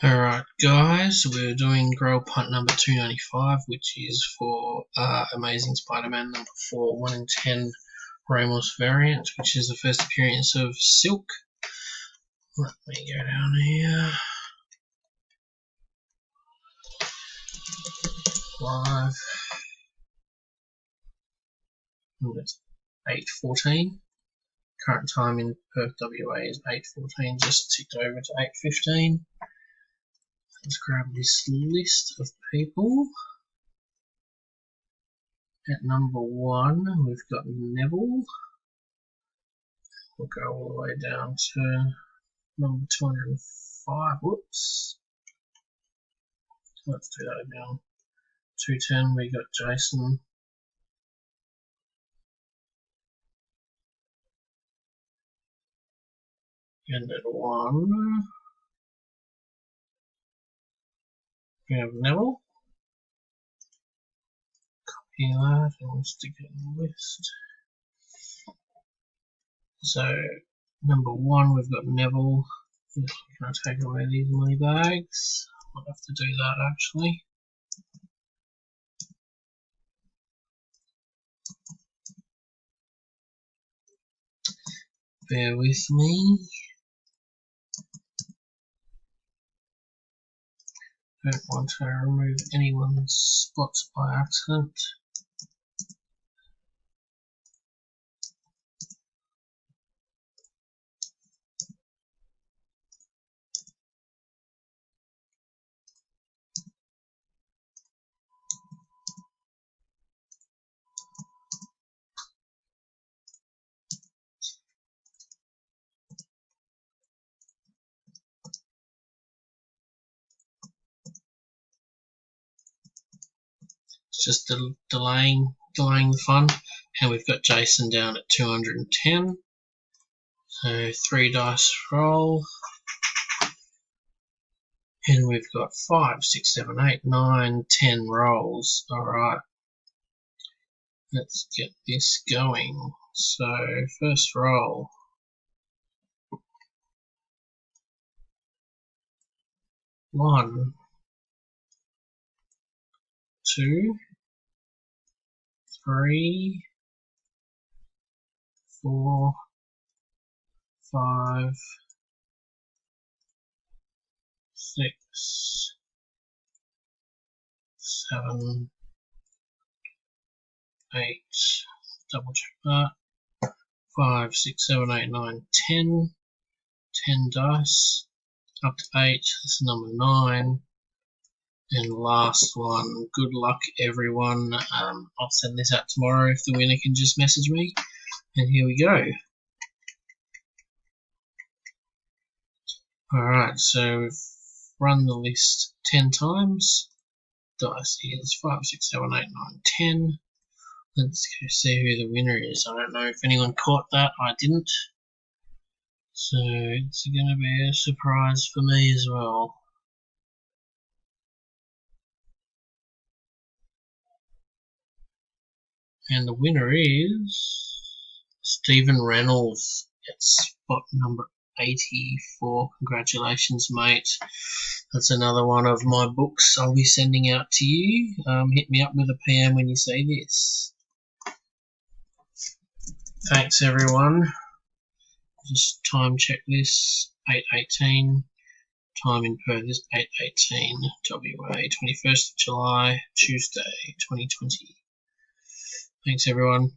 Alright guys, we're doing Grail Punt number 295, which is for Amazing Spider-Man number 4, 1 in 10 Ramos variant, which is the first appearance of Silk. Let me go down here. Live. It's 8:14. Current time in Perth, WA is 8:14, just ticked over to 8:15. Let's grab this list of people. At number 1, we've got Neville. We'll go all the way down to number 205. Whoops. Let's do that again. 210, we got Jason. And at 1, we have Neville. Copy that and we'll stick it in the list. So, number 1, we've got Neville. Can I take away these money bags? I'll have to do that actually. Bear with me. Don't want to remove anyone's spots by accident. It's just delaying the fun. And we've got Jason down at 210. So 3 dice roll. And we've got 5, 6, 7, 8, 9, 10 rolls. Alright. Let's get this going. So first roll. 1, 2, 3, 4, 5, 6, 7, 8, double check that, 5, 6, 7, 8, 9, 10, 10 dice, up to 8, that's number 9, and last one, good luck everyone. I'll send this out tomorrow if the winner can just message me, and here we go. Alright, so we've run the list 10 times. Dice is 5, 6, 7, 8, 9, 10. Let's go see who the winner is. I don't know if anyone caught that. I didn't. So it's going to be a surprise for me as well. And the winner is Stephen Reynolds at spot number 84. Congratulations, mate. That's another one of my books I'll be sending out to you. Hit me up with a PM when you see this. Thanks, everyone. Just time check this. 8:18. Time in Perth is 8:18. WA, 21st of July, Tuesday, 2020. Thanks, everyone.